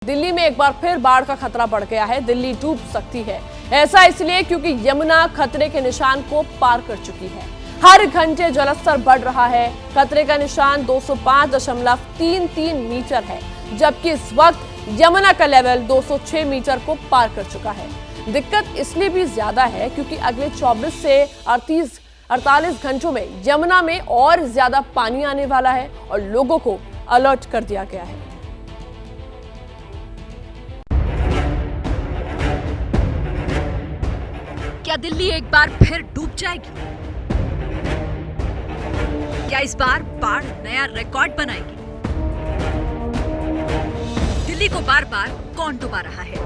दिल्ली में एक बार फिर बाढ़ का खतरा बढ़ गया है। दिल्ली डूब सकती है। ऐसा इसलिए क्योंकि यमुना खतरे के निशान को पार कर चुकी है। हर घंटे जलस्तर बढ़ रहा है। खतरे का निशान 205.33 मीटर है, जबकि इस वक्त यमुना का लेवल 206 मीटर को पार कर चुका है। दिक्कत इसलिए भी ज्यादा है क्योंकि अगले 24 से 48 घंटों में यमुना में और ज्यादा पानी आने वाला है और लोगों को अलर्ट कर दिया गया है। क्या दिल्ली एक बार फिर डूब जाएगी? क्या इस बार बाढ़ नया रिकॉर्ड बनाएगी? दिल्ली को बार बार कौन डुबा रहा है?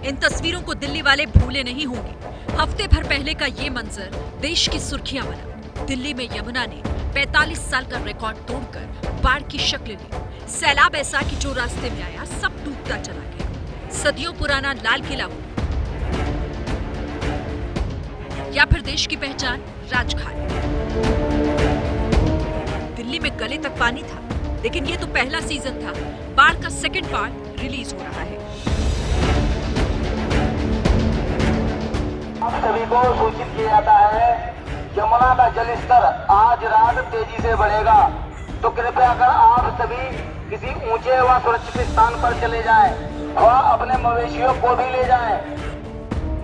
इन तस्वीरों को दिल्ली वाले भूले नहीं होंगे। हफ्ते भर पहले का ये मंजर देश की सुर्खियां बना। दिल्ली में यमुना ने 45 साल का रिकॉर्ड तोड़कर बाढ़ की शक्ल ली। सैलाब ऐसा कि जो रास्ते में आया सब डूबता चला गया। सदियों पुराना लाल किला हो या फिर देश की पहचान राजघाट, दिल्ली में गले तक पानी था। लेकिन ये तो पहला सीजन था। बाढ़ का सेकंड पार्ट रिलीज हो रहा है। आप सभी को सूचित किया जाता है यमुना का जलस्तर आज रात तेजी से बढ़ेगा, तो कृपया कर आप सभी किसी ऊंचे व सुरक्षित स्थान पर चले जाएं व अपने मवेशियों को भी ले जाएं।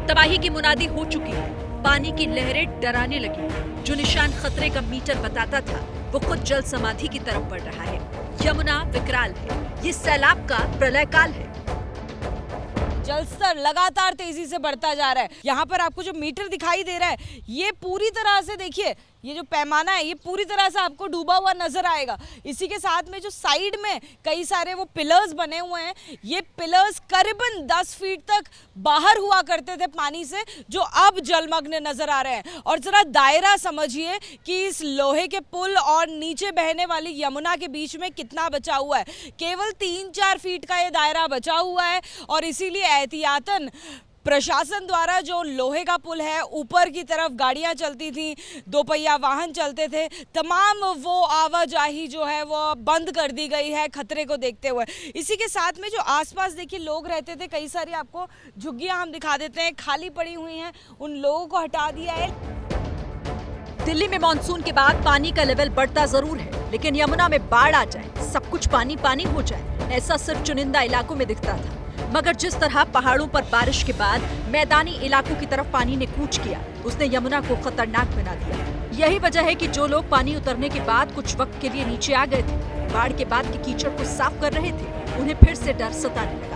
तबाही की मुनादी हो चुकी है। पानी की लहरें डराने लगी। जो निशान खतरे का मीटर बताता था वो खुद जल समाधि की तरफ बढ़ रहा है। यमुना विकराल है। ये सैलाब का प्रलय काल है। जलस्तर लगातार तेजी से बढ़ता जा रहा है। यहाँ पर आपको जो मीटर दिखाई दे रहा है ये पूरी तरह से देखिए, ये जो पैमाना है ये पूरी तरह से आपको डूबा हुआ नजर आएगा। इसी के साथ में जो साइड में कई सारे वो पिलर्स बने हुए हैं, ये पिलर्स करीबन 10 फीट तक बाहर हुआ करते थे पानी से, जो अब जलमग्न नजर आ रहे हैं। और जरा दायरा समझिए कि इस लोहे के पुल और नीचे बहने वाली यमुना के बीच में कितना बचा हुआ है। केवल 3-4 फीट का ये दायरा बचा हुआ है और इसीलिए एहतियातन प्रशासन द्वारा जो लोहे का पुल है, ऊपर की तरफ गाड़ियां चलती थी, 2 पहिया वाहन चलते थे, तमाम वो आवाजाही जो है वो बंद कर दी गई है खतरे को देखते हुए। इसी के साथ में जो आसपास देखिए लोग रहते थे, कई सारी आपको झुग्गियां हम दिखा देते हैं खाली पड़ी हुई हैं, उन लोगों को हटा दिया है। दिल्ली में मानसून के बाद पानी का लेवल बढ़ता जरूर है, लेकिन यमुना में बाढ़ आ जाए, सब कुछ पानी पानी हो जाए, ऐसा सिर्फ चुनिंदा इलाकों में दिखता था। मगर जिस तरह पहाड़ों पर बारिश के बाद मैदानी इलाकों की तरफ पानी ने कूच किया, उसने यमुना को खतरनाक बना दिया। यही वजह है कि जो लोग पानी उतरने के बाद कुछ वक्त के लिए नीचे आ गए थे, बाढ़ के बाद के कीचड़ को साफ कर रहे थे, उन्हें फिर से डर सताने लगा।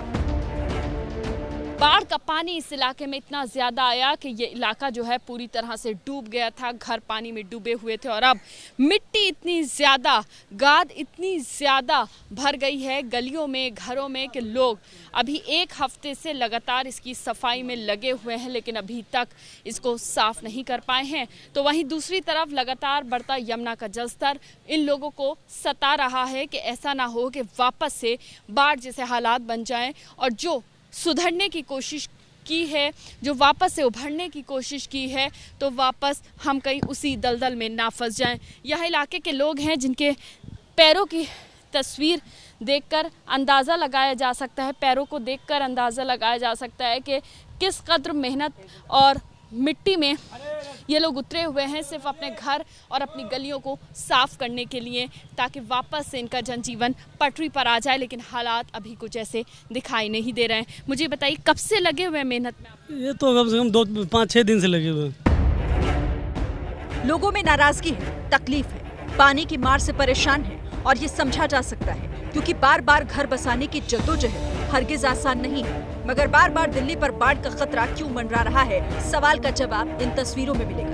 बाढ़ का पानी इस इलाके में इतना ज़्यादा आया कि ये इलाका जो है पूरी तरह से डूब गया था। घर पानी में डूबे हुए थे और अब मिट्टी इतनी ज़्यादा, गाद इतनी ज़्यादा भर गई है गलियों में, घरों में, कि लोग अभी 1 हफ्ते से लगातार इसकी सफाई में लगे हुए हैं, लेकिन अभी तक इसको साफ नहीं कर पाए हैं। तो वहीं दूसरी तरफ लगातार बढ़ता यमुना का जलस्तर इन लोगों को सता रहा है कि ऐसा ना हो कि वापस से बाढ़ जैसे हालात बन जाएं और जो सुधरने की कोशिश की है, जो वापस से उभरने की कोशिश की है, तो वापस हम कहीं उसी दलदल में ना फंस जाएं। यह इलाके के लोग हैं जिनके पैरों की तस्वीर देखकर अंदाज़ा लगाया जा सकता है, पैरों को देखकर अंदाज़ा लगाया जा सकता है कि किस कदर मेहनत और मिट्टी में ये लोग उतरे हुए हैं सिर्फ अपने घर और अपनी गलियों को साफ करने के लिए, ताकि वापस से इनका जनजीवन पटरी पर आ जाए। लेकिन हालात अभी कुछ ऐसे दिखाई नहीं दे रहे हैं। मुझे बताइए, कब से लगे हुए हैं मेहनत में आप? ये तो कम से कम 2-5-6 दिन से लगे हुए हैं। लोगों में नाराजगी है, तकलीफ है, पानी की मार से परेशान है और ये समझा जा सकता है क्योंकि बार बार घर बसाने की जद्दोजहद हरगिज आसान नहीं है। मगर बार बार दिल्ली पर बाढ़ का खतरा क्यों मंडरा रहा है, सवाल का जवाब इन तस्वीरों में मिलेगा।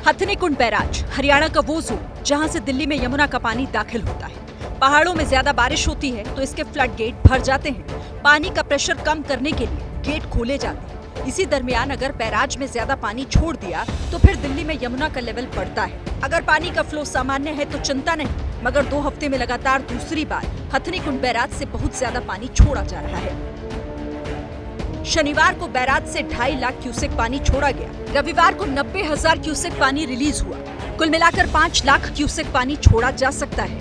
हथनीकुंड बैराज हरियाणा का वो जोन जहां से दिल्ली में यमुना का पानी दाखिल होता है। पहाड़ों में ज्यादा बारिश होती है तो इसके फ्लड गेट भर जाते हैं। पानी का प्रेशर कम करने के लिए गेट खोले जाते हैं। इसी दरमियान अगर बैराज में ज्यादा पानी छोड़ दिया तो फिर दिल्ली में यमुना का लेवल बढ़ता है। अगर पानी का फ्लो सामान्य है तो चिंता नहीं, मगर 2 हफ्ते में लगातार दूसरी बार हथनीकुंड बैराज से बहुत ज्यादा पानी छोड़ा जा रहा है। शनिवार को बैराज से 2.5 लाख क्यूसेक पानी छोड़ा गया। रविवार को 90,000 क्यूसेक पानी रिलीज हुआ। कुल मिलाकर 5 लाख क्यूसेक पानी छोड़ा जा सकता है।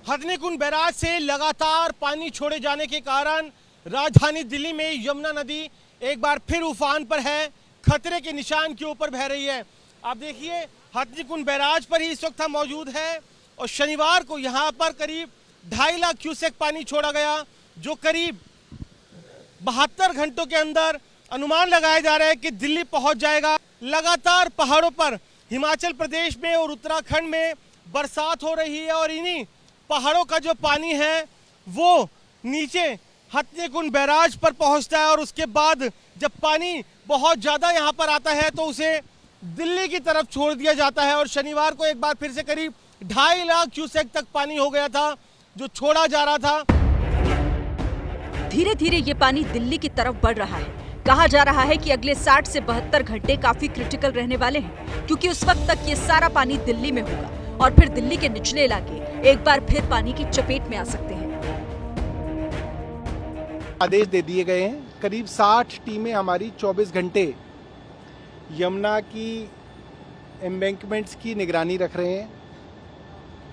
हथनीकुंड बैराज से लगातार पानी छोड़े जाने के कारण राजधानी दिल्ली में यमुना नदी एक बार फिर उफान पर है, खतरे के निशान के ऊपर बह रही है। आप देखिए हथनीकुंड बैराज पर ही इस वक्त हम मौजूद हैं और शनिवार को यहाँ पर करीब 2.5 लाख क्यूसेक पानी छोड़ा गया, जो करीब 72 घंटों के अंदर अनुमान लगाया जा रहा है कि दिल्ली पहुंच जाएगा। लगातार पहाड़ों पर हिमाचल प्रदेश में और उत्तराखंड में बरसात हो रही है और इन्हीं पहाड़ों का जो पानी है वो नीचे हथनीकुंड बैराज पर पहुंचता है और उसके बाद जब पानी बहुत ज़्यादा यहाँ पर आता है तो उसे दिल्ली की तरफ छोड़ दिया जाता है। और शनिवार को एक बार फिर से करीब 2.5 लाख क्यूसेक तक पानी हो गया था जो छोड़ा जा रहा था। धीरे धीरे ये पानी दिल्ली की तरफ बढ़ रहा है। कहा जा रहा है कि अगले 60 से 72 घंटे काफी क्रिटिकल रहने वाले हैं, क्योंकि उस वक्त तक ये सारा पानी दिल्ली में होगा और फिर दिल्ली के निचले इलाके एक बार फिर पानी की चपेट में आ सकते हैं। आदेश दे दिए गए हैं। करीब 60 टीमें हमारी 24 घंटे यमुना की एम्बैंकमेंट्स की निगरानी रख रहे हैं।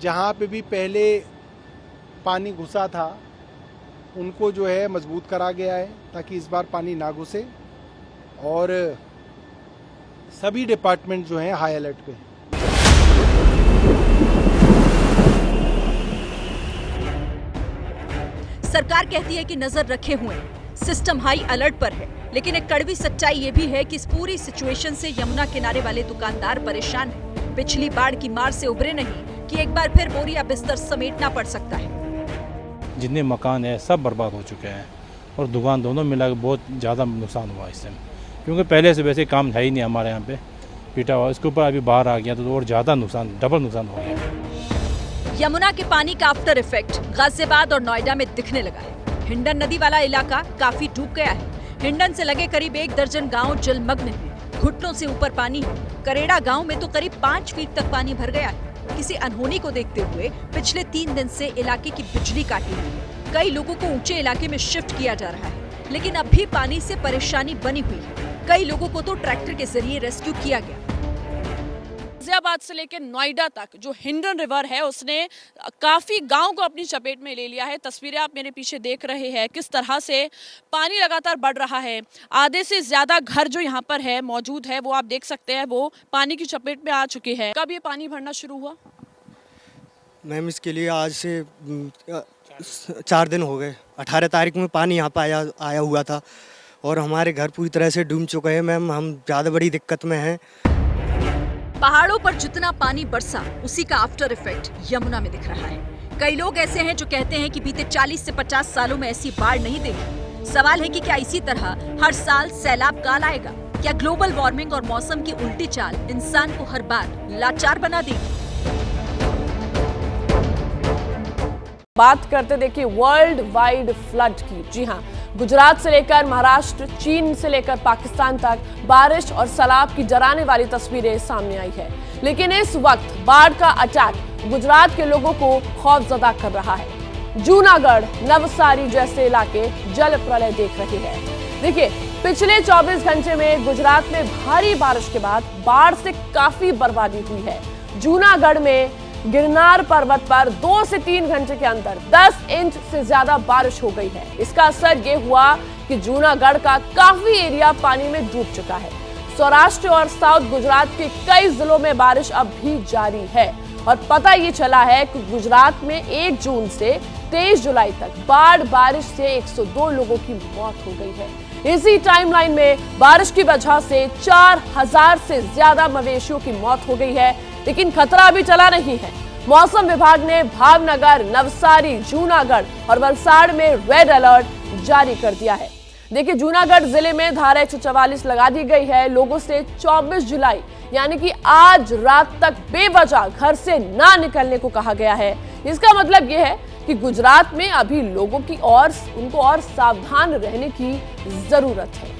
जहां पे भी पहले पानी घुसा था उनको जो है मजबूत करा गया है ताकि इस बार पानी ना घुसे, और सभी डिपार्टमेंट जो हैं हाई अलर्ट पे हैं। सरकार कहती है कि नजर रखे हुए हैं, सिस्टम हाई अलर्ट पर है, लेकिन एक कड़वी सच्चाई ये भी है कि इस पूरी सिचुएशन से यमुना किनारे वाले दुकानदार परेशान हैं। पिछली बाढ़ की मार से उबरे नहीं कि एक बार फिर बोरिया बिस्तर समेटना पड़ सकता है। जितने मकान है सब बर्बाद हो चुके हैं और दुकान दोनों मिला के बहुत ज़्यादा नुकसान हुआ इससे, क्योंकि पहले से वैसे काम है ही नहीं हमारे यहाँ पे, पीटा हुआ, इसके ऊपर अभी बाहर आ गया तो और ज़्यादा नुकसान, डबल नुकसान हो गया। यमुना के पानी का आफ्टर इफेक्ट गाजियाबाद और नोएडा में दिखने लगा है। हिंडन नदी वाला इलाका काफी डूब गया है। हिंडन से लगे करीब 1 दर्जन गाँव जलमग्न है, घुटनों से ऊपर पानी है। करेड़ा गाँव में तो करीब 5 फीट तक पानी भर गया है। किसी अनहोनी को देखते हुए पिछले 3 दिन से इलाके की बिजली काटी हुई है। कई लोगों को ऊंचे इलाके में शिफ्ट किया जा रहा है, लेकिन अब भी पानी से परेशानी बनी हुई है। कई लोगों को तो ट्रैक्टर के जरिए रेस्क्यू किया गया। गाजियाबाद से लेकर नोएडा तक जो हिंडन रिवर है उसने काफी गांव को अपनी चपेट में ले लिया है। तस्वीरें आप मेरे पीछे देख रहे हैं किस तरह से पानी लगातार बढ़ रहा है। आधे से ज्यादा घर जो यहाँ पर है मौजूद है वो आप देख सकते हैं वो पानी की चपेट में आ चुके हैं। कब ये पानी भरना शुरू हुआ? मैम इसके लिए आज से 4 दिन हो गए। 18 तारीख में पानी यहाँ पर आया हुआ था और हमारे घर पूरी तरह से डूब चुके हैं। मैम हम ज़्यादा बड़ी दिक्कत में हैं। पहाड़ों पर जितना पानी बरसा उसी का आफ्टर इफेक्ट यमुना में दिख रहा है। कई लोग ऐसे हैं जो कहते हैं कि बीते 40 से 50 सालों में ऐसी बाढ़ नहीं देखी। सवाल है कि क्या इसी तरह हर साल सैलाब काल आएगा? क्या ग्लोबल वार्मिंग और मौसम की उल्टी चाल इंसान को हर बार लाचार बना देगी? बात करते देखिए वर्ल्ड वाइड फ्लड की। जी हाँ, गुजरात से लेकर महाराष्ट्र, चीन से लेकर पाकिस्तान तक बारिश और सैलाब की डराने वाली तस्वीरें सामने आई है। लेकिन इस वक्त बाढ़ का अटैक गुजरात के लोगों को खौफजदा कर रहा है। जूनागढ़, नवसारी जैसे इलाके जल प्रलय देख रहे हैं। देखिए पिछले 24 घंटे में गुजरात में भारी बारिश के बाद बाढ़ से काफी बर्बादी हुई है। जूनागढ़ में गिरनार पर्वत पर 2 से 3 घंटे के अंदर 10 इंच से ज्यादा बारिश हो गई है। इसका असर ये हुआ कि जूनागढ़ का काफी एरिया पानी में डूब चुका है। सौराष्ट्र और साउथ गुजरात के कई जिलों में बारिश अब भी जारी है और पता ये चला है कि गुजरात में 1 जून से 23 जुलाई तक बारिश से 102 लोगों की मौत हो गई है। इसी टाइमलाइन में बारिश की वजह से 4000 से ज्यादा मवेशियों की मौत हो गई है। लेकिन खतरा अभी चला नहीं है। मौसम विभाग ने भावनगर, नवसारी, जूनागढ़ और वलसाड़ में रेड अलर्ट जारी कर दिया है। देखिए जूनागढ़ जिले में धारा 144 लगा दी गई है। लोगों से 24 जुलाई यानी कि आज रात तक बेवजह घर से ना निकलने को कहा गया है। इसका मतलब यह है कि गुजरात में अभी लोगों की उनको और सावधान रहने की जरूरत है।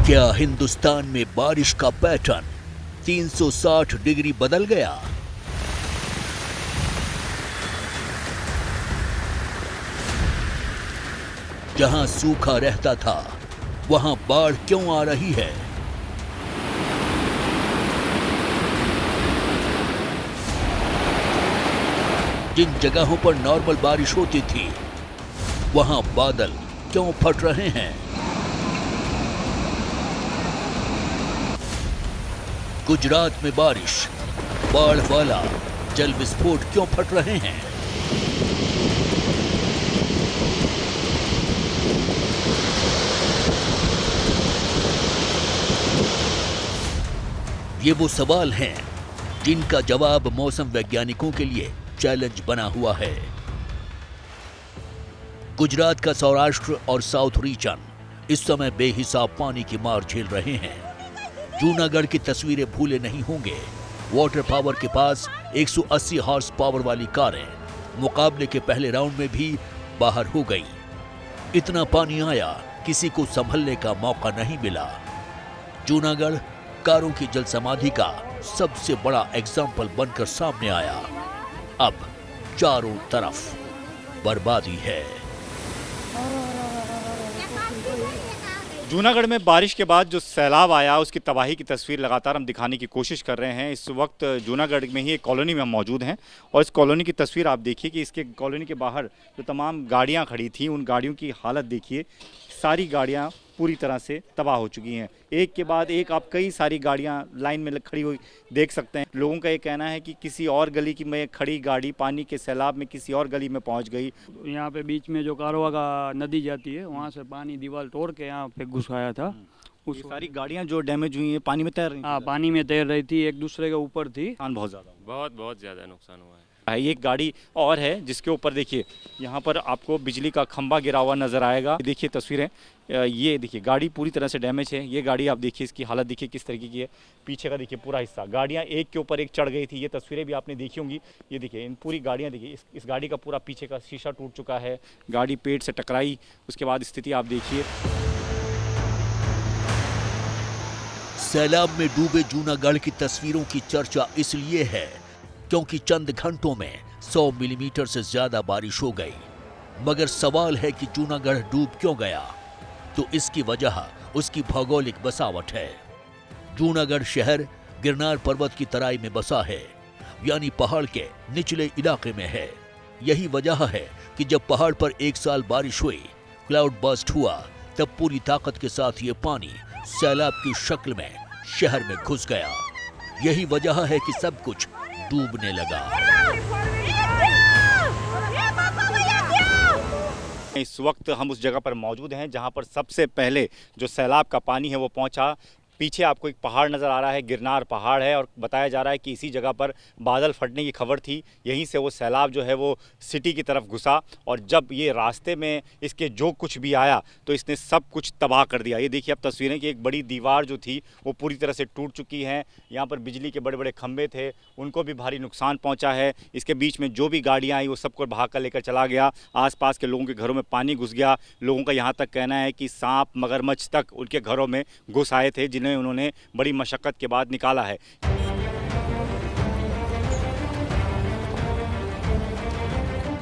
क्या हिंदुस्तान में बारिश का पैटर्न 360 डिग्री बदल गया? जहां सूखा रहता था वहां बाढ़ क्यों आ रही है? जिन जगहों पर नॉर्मल बारिश होती थी वहां बादल क्यों फट रहे हैं? गुजरात में बारिश, बाढ़ वाला जल विस्फोट क्यों फट रहे हैं? ये वो सवाल हैं जिनका जवाब मौसम वैज्ञानिकों के लिए चैलेंज बना हुआ है। गुजरात का सौराष्ट्र और साउथ रीजन इस समय बेहिसाब पानी की मार झेल रहे हैं। जूनागढ़ की तस्वीरें भूले नहीं होंगे। वाटर पावर के पास 180 हॉर्स पावर वाली कारें मुकाबले के पहले राउंड में भी बाहर हो गई। इतना पानी आया, किसी को संभलने का मौका नहीं मिला। जूनागढ़ कारों की जल समाधि का सबसे बड़ा एग्जाम्पल बनकर सामने आया। अब चारों तरफ बर्बादी है। जूनागढ़ में बारिश के बाद जो सैलाब आया उसकी तबाही की तस्वीर लगातार हम दिखाने की कोशिश कर रहे हैं। इस वक्त जूनागढ़ में ही एक कॉलोनी में हम मौजूद हैं और इस कॉलोनी की तस्वीर आप देखिए कि इसके कॉलोनी के बाहर जो तमाम गाड़ियां खड़ी थी उन गाड़ियों की हालत देखिए। सारी गाड़ियां पूरी तरह से तबाह हो चुकी हैं। एक के बाद एक आप कई सारी गाड़ियां लाइन में खड़ी हुई देख सकते हैं। लोगों का ये कहना है कि किसी और गली की में खड़ी गाड़ी पानी के सैलाब में किसी और गली में पहुंच गई। यहाँ पे बीच में जो कारवा का नदी जाती है वहाँ से पानी दीवार तोड़ के यहाँ पे घुस आया था। उस सारी गाड़ियां जो डैमेज हुई हैं पानी में तैर रही थी। हाँ, पानी में तैर रही थी, एक दूसरे के ऊपर थी। बहुत ज़्यादा नुकसान हुआ है। एक गाड़ी और है जिसके ऊपर देखिए यहाँ पर आपको बिजली का खंभा गिरा हुआ नजर आएगा। देखिए तस्वीरें, ये देखिए गाड़ी पूरी तरह से डैमेज है। ये गाड़ी आप देखिए, इसकी हालत देखिए किस तरीके की है। पीछे का देखिए पूरा हिस्सा, गाड़ियाँ एक के ऊपर एक चढ़ गई थी। ये तस्वीरें भी आपने देखी होंगी। ये देखिए इन पूरी गाड़ियाँ देखिए, इस गाड़ी का पूरा पीछे का शीशा टूट चुका है। गाड़ी पेड़ से टकराई, उसके बाद स्थिति आप देखिए। सैलाब में डूबे जूनागढ़ की तस्वीरों की चर्चा इसलिए है क्योंकि चंद घंटों में 100 मिलीमीटर से ज्यादा बारिश हो गई। मगर सवाल है कि जूनागढ़ डूब क्यों गया? तो इसकी वजह उसकी भौगोलिक बसावट है। जूनागढ़ शहर गिरनार पर्वत की तराई में बसा है, यानी पहाड़ के निचले इलाके में है। यही वजह है कि जब पहाड़ पर एक साल बारिश हुई, क्लाउड बर्स्ट हुआ, तब पूरी ताकत के साथ ये पानी सैलाब की शक्ल में शहर में घुस गया। यही वजह है कि सब कुछ डूबने लगा। इस वक्त हम उस जगह पर मौजूद हैं जहां पर सबसे पहले जो सैलाब का पानी है वो पहुंचा। पीछे आपको एक पहाड़ नज़र आ रहा है, गिरनार पहाड़ है, और बताया जा रहा है कि इसी जगह पर बादल फटने की खबर थी। यहीं से वो सैलाब जो है वो सिटी की तरफ घुसा और जब ये रास्ते में इसके जो कुछ भी आया तो इसने सब कुछ तबाह कर दिया। ये देखिए अब तस्वीरें कि एक बड़ी दीवार जो थी वो पूरी तरह से टूट चुकी है। यहाँ पर बिजली के बड़े बड़े खंभे थे, उनको भी भारी नुकसान पहुँचा है। इसके बीच में जो भी गाड़ियाँ आई वो सबको भाग कर लेकर चला गया। आसपास के लोगों के घरों में पानी घुस गया। लोगों का यहाँ तक कहना है कि सांप मगरमच्छ तक उनके घरों में घुस आए थे, जिन्हें उन्होंने बड़ी मशक्कत के बाद निकाला है।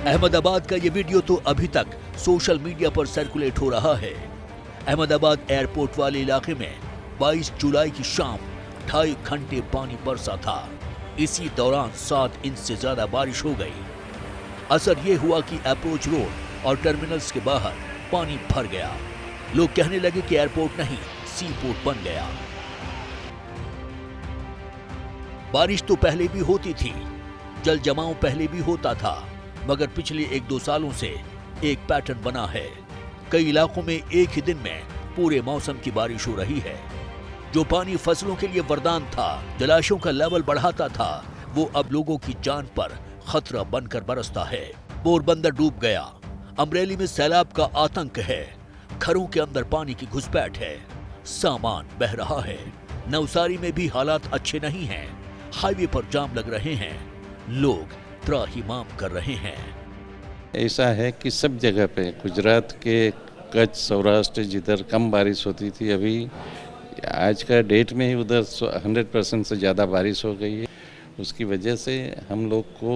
अहमदाबाद का ये वीडियो तो अभी तक सोशल मीडिया पर सर्कुलेट हो रहा है। अहमदाबाद एयरपोर्ट वाले इलाके में 22 जुलाई की शाम 2.5 घंटे पानी बरसा था। इसी दौरान 7 इंच से ज्यादा बारिश हो गई। असर ये हुआ कि अप्रोच रोड और टर्मिनल्स के बाहर पानी भर गया। लोग कहने लगे कि एयरपोर्ट नहीं, सी पोर्ट बन गया। बारिश तो पहले भी होती थी, जल जमाव पहले भी होता था, मगर पिछले 1-2 सालों से एक पैटर्न बना है। कई इलाकों में एक ही दिन में पूरे मौसम की बारिश हो रही है। जो पानी फसलों के लिए वरदान था, जलाशयों का लेवल बढ़ाता था, वो अब लोगों की जान पर खतरा बनकर बरसता है। पोरबंदर डूब गया, अमरेली में सैलाब का आतंक है, घरों के अंदर पानी की घुसपैठ है, सामान बह रहा है। नवसारी में भी हालात अच्छे नहीं हैं, हाईवे पर जाम लग रहे हैं, लोग त्राहिमाम कर रहे हैं। ऐसा है कि सब जगह पे गुजरात के कच्छ, सौराष्ट्र जिधर कम बारिश होती थी, अभी आज का डेट में ही उधर 100% से ज़्यादा बारिश हो गई है। उसकी वजह से हम लोग को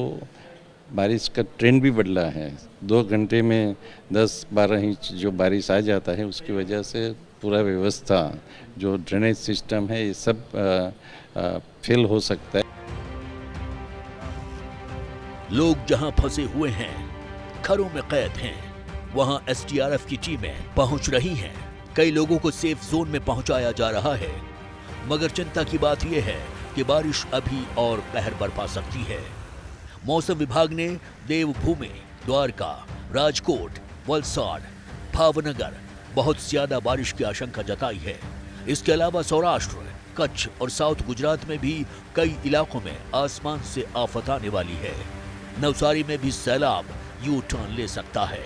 बारिश का ट्रेंड भी बदला है। 2 घंटे में 10-12 इंच जो बारिश आ जाता है, उसकी वजह से पूरा व्यवस्था जो ड्रेनेज सिस्टम है ये सब फेल हो सकता है। लोग जहां फंसे हुए हैं, घरों में कैद हैं, वहां एसडीआरएफ की टीमें पहुंच रही हैं। कई लोगों को सेफ जोन में पहुंचाया जा रहा है। मगर चिंता की बात यह है कि बारिश अभी और कहर बरपा सकती है। मौसम विभाग ने देवभूमि, द्वारका, राजकोट, वलसाड, भावनगर बहुत ज्यादा बारिश की आशंका जताई है। इसके अलावा सौराष्ट्र, कच्छ और साउथ गुजरात में भी कई इलाकों में आसमान से आफत आने वाली है। नवसारी में भी सैलाब यू टर्न ले सकता है।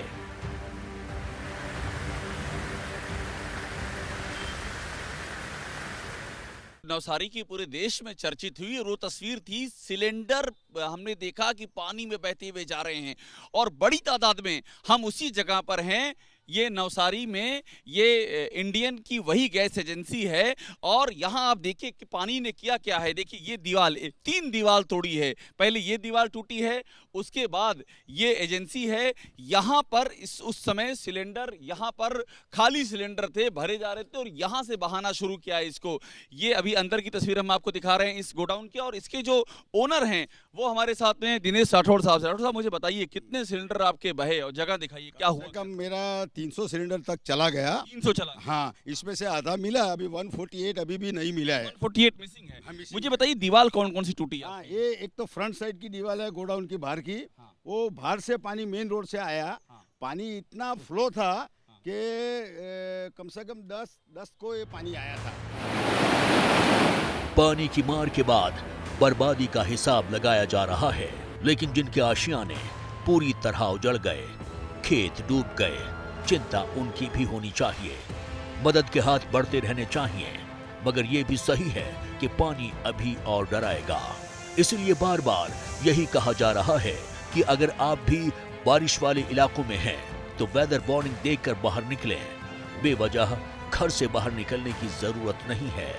नवसारी की पूरे देश में चर्चित हुई और वो तस्वीर थी, सिलेंडर हमने देखा कि पानी में बहते हुए जा रहे हैं और बड़ी तादाद में हम उसी जगह पर हैं। ये नवसारी में ये इंडियन की वही गैस एजेंसी है और यहाँ आप देखिए कि पानी ने किया क्या है। देखिए ये दीवार, 3 दीवार तोड़ी है। पहले ये दीवार टूटी है, उसके बाद ये एजेंसी है। यहाँ पर उस समय सिलेंडर, यहाँ पर खाली सिलेंडर थे, भरे जा रहे थे और यहाँ से बहाना शुरू किया है इसको। ये अभी अंदर की तस्वीर हम आपको दिखा रहे हैं इस गोडाउन की, और इसके जो ओनर हैं वो हमारे साथ में दिनेश राठौड़ साहब। राठौड़ साहब, मुझे बताइए कितने सिलेंडर आपके बहे और जगह दिखाइए, क्या हुआ? कम मेरा 300 सिलेंडर तक चला गया। 300 चला? हाँ, इसमें से आधा मिला, अभी 148 अभी भी नहीं मिला है। 148 मिसिंग है। मुझे बताइए दीवार कौन कौन सी टूटी है? हाँ, ये एक तो फ्रंट साइड की दीवार है गोडाउन की बाहर की। वो बाहर से पानी मेन रोड से आया। पानी इतना फ्लो था कि कम से कम 10 को ये पानी आया था। पानी की मार के बाद बर्बादी का हिसाब लगाया जा रहा है, लेकिन जिनके आशियाने पूरी तरह उजड़ गए, खेत डूब गए, चिंता उनकी भी होनी चाहिए। मदद के हाथ बढ़ते रहने चाहिए, मगर ये भी सही है कि पानी अभी और डराएगा। इसलिए बार बार यही कहा जा रहा है कि अगर आप भी बारिश वाले इलाकों में हैं तो वेदर वार्निंग देखकर बाहर निकलें। बेवजह घर से बाहर निकलने की जरूरत नहीं है।